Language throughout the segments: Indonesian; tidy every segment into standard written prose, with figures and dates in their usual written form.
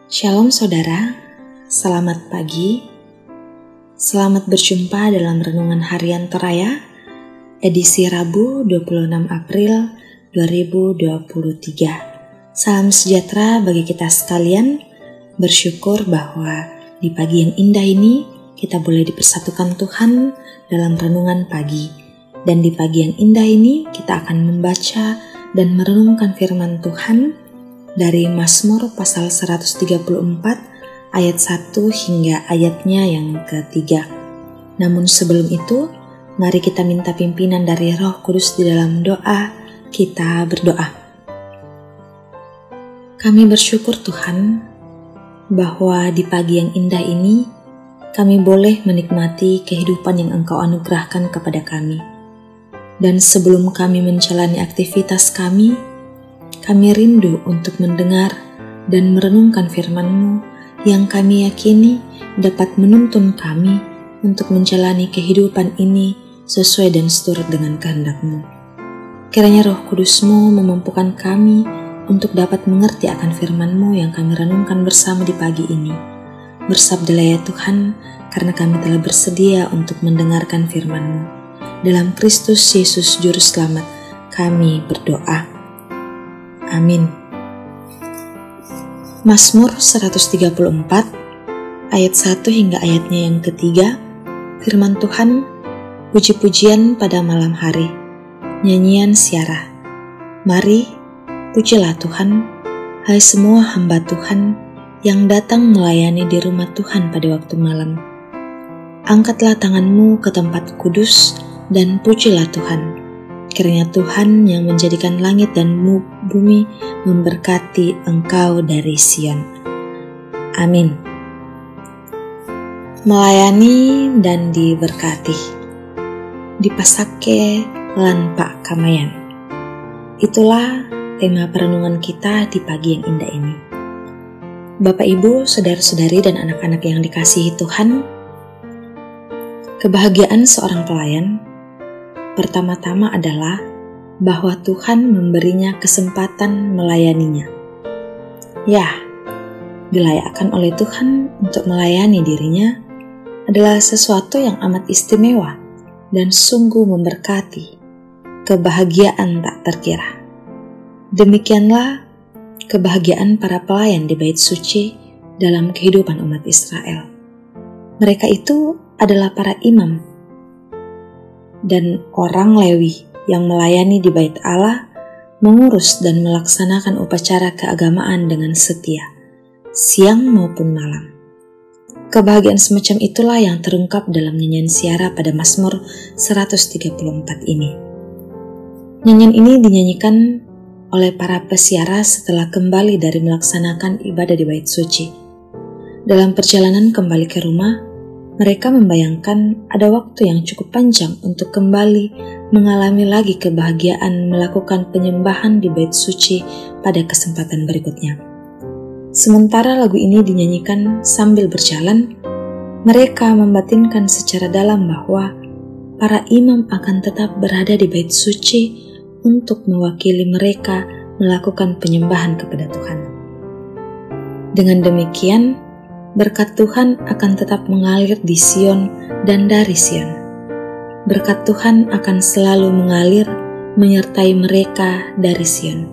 Shalom saudara, selamat pagi. Selamat berjumpa dalam Renungan Harian Toraya, edisi Rabu 26 April 2023. Salam sejahtera bagi kita sekalian, bersyukur bahwa di pagi yang indah ini kita boleh dipersatukan Tuhan dalam renungan pagi. Dan di pagi yang indah ini kita akan membaca dan merenungkan firman Tuhan dari Mazmur pasal 134 ayat 1 hingga ayatnya yang ketiga. Namun sebelum itu, mari kita minta pimpinan dari Roh Kudus di dalam doa. Kita berdoa. Kami bersyukur Tuhan bahwa di pagi yang indah ini kami boleh menikmati kehidupan yang Engkau anugerahkan kepada kami. Dan sebelum kami menjalani aktivitas kami rindu untuk mendengar dan merenungkan firman-Mu yang kami yakini dapat menuntun kami untuk menjalani kehidupan ini sesuai dan seturut dengan kehendak-Mu. Kiranya Roh Kudus-Mu memampukan kami untuk dapat mengerti akan firman-Mu yang kami renungkan bersama di pagi ini. Bersabdalah ya Tuhan, karena kami telah bersedia untuk mendengarkan firman-Mu. Dalam Kristus Yesus Juru Selamat kami berdoa. Amin. Mazmur 134 ayat 1 hingga ayatnya yang ketiga. Firman Tuhan, puji-pujian pada malam hari, nyanyian siarah. Mari, pujilah Tuhan, hai semua hamba Tuhan yang datang melayani di rumah Tuhan pada waktu malam. Angkatlah tanganmu ke tempat kudus dan pujilah Tuhan. Kiranya Tuhan yang menjadikan langit dan bumi memberkati engkau dari Sion. Amin. Melayani dan diberkati. Dipasake lan pak kamayan. Itulah tema perenungan kita di pagi yang indah ini. Bapak, Ibu, saudara-saudari dan anak-anak yang dikasihi Tuhan, kebahagiaan seorang pelayan pertama-tama adalah bahwa Tuhan memberinya kesempatan melayaninya. Ya, dilayakkan oleh Tuhan untuk melayani dirinya adalah sesuatu yang amat istimewa dan sungguh memberkati, kebahagiaan tak terkira. Demikianlah kebahagiaan para pelayan di Bait Suci dalam kehidupan umat Israel. Mereka itu adalah para imam dan orang Lewi yang melayani di Bait Allah, mengurus dan melaksanakan upacara keagamaan dengan setia, siang maupun malam. Kebahagiaan semacam itulah yang terungkap dalam nyanyian siara pada Mazmur 134 ini. Nyanyian ini dinyanyikan oleh para pesiara setelah kembali dari melaksanakan ibadah di Bait Suci. Dalam perjalanan kembali ke rumah, mereka membayangkan ada waktu yang cukup panjang untuk kembali mengalami lagi kebahagiaan melakukan penyembahan di Bait Suci pada kesempatan berikutnya. Sementara lagu ini dinyanyikan sambil berjalan, mereka membatinkan secara dalam bahwa para imam akan tetap berada di Bait Suci untuk mewakili mereka melakukan penyembahan kepada Tuhan. Dengan demikian, berkat Tuhan akan tetap mengalir di Sion dan dari Sion. Berkat Tuhan akan selalu mengalir menyertai mereka dari Sion.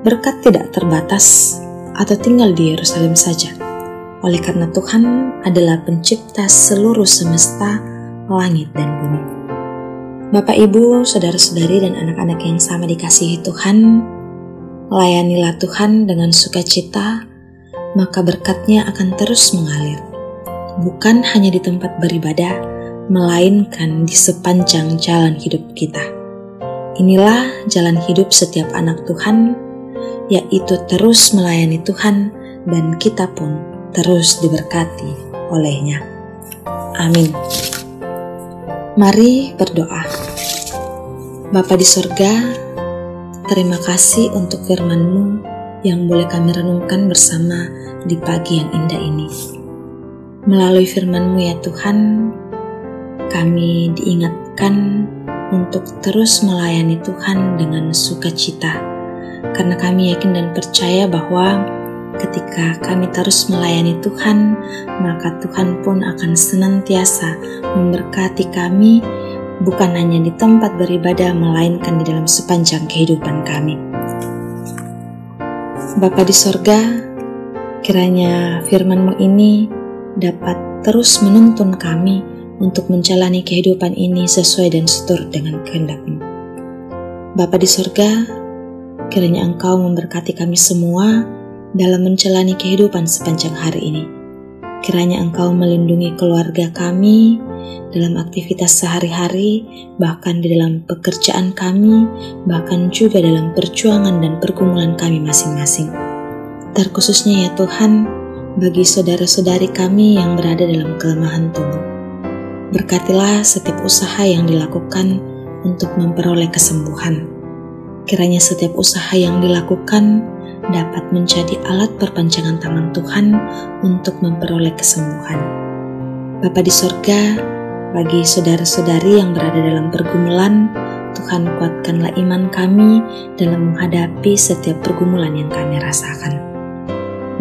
Berkat tidak terbatas atau tinggal di Yerusalem saja. Oleh karena Tuhan adalah pencipta seluruh semesta, langit dan bumi. Bapak, Ibu, saudara-saudari dan anak-anak yang sama dikasihi Tuhan, layanilah Tuhan dengan sukacita, maka berkat-Nya akan terus mengalir, bukan hanya di tempat beribadah, melainkan di sepanjang jalan hidup kita. Inilah jalan hidup setiap anak Tuhan, yaitu terus melayani Tuhan, dan kita pun terus diberkati oleh-Nya. Amin. Mari berdoa. Bapa di sorga, terima kasih untuk firman-Mu yang boleh kami renungkan bersama di pagi yang indah ini. Melalui firman-Mu ya Tuhan, kami diingatkan untuk terus melayani Tuhan dengan sukacita, karena kami yakin dan percaya bahwa ketika kami terus melayani Tuhan, maka Tuhan pun akan senantiasa memberkati kami, bukan hanya di tempat beribadah, melainkan di dalam sepanjang kehidupan kami. Bapa di sorga, kiranya firman-Mu ini dapat terus menuntun kami untuk menjalani kehidupan ini sesuai dan seturut dengan kehendak-Mu. Bapa di sorga, kiranya Engkau memberkati kami semua dalam menjalani kehidupan sepanjang hari ini. Kiranya Engkau melindungi keluarga kami dalam aktivitas sehari-hari, bahkan di dalam pekerjaan kami, bahkan juga dalam perjuangan dan pergumulan kami masing-masing. Terkhususnya ya Tuhan, bagi saudara-saudari kami yang berada dalam kelemahan tubuh. Berkatilah setiap usaha yang dilakukan untuk memperoleh kesembuhan. Kiranya setiap usaha yang dilakukan dapat menjadi alat perpanjangan tangan Tuhan untuk memperoleh kesembuhan. Bapa di sorga, bagi saudara-saudari yang berada dalam pergumulan, Tuhan kuatkanlah iman kami dalam menghadapi setiap pergumulan yang kami rasakan.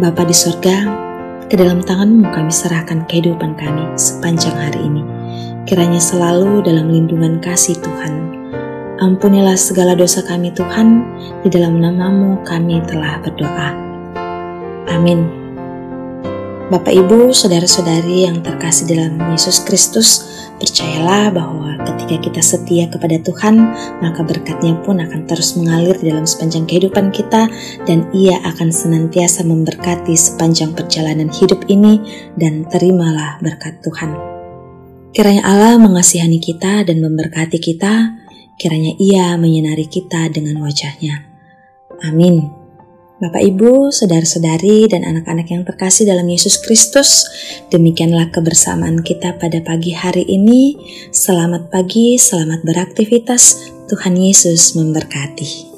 Bapa di sorga, ke dalam tangan-Mu kami serahkan kehidupan kami sepanjang hari ini. Kiranya selalu dalam lindungan kasih Tuhan. Ampunilah segala dosa kami Tuhan, di dalam nama-Mu kami telah berdoa. Amin. Bapak Ibu, saudara-saudari yang terkasih dalam Yesus Kristus, percayalah bahwa ketika kita setia kepada Tuhan, maka berkat-Nya pun akan terus mengalir di dalam sepanjang kehidupan kita, dan Ia akan senantiasa memberkati sepanjang perjalanan hidup ini, dan terimalah berkat Tuhan. Kiranya Allah mengasihani kita dan memberkati kita, kiranya Ia menyinari kita dengan wajah-Nya. Amin. Bapak Ibu, saudara-saudari dan anak-anak yang terkasih dalam Yesus Kristus, demikianlah kebersamaan kita pada pagi hari ini. Selamat pagi, selamat beraktivitas. Tuhan Yesus memberkati.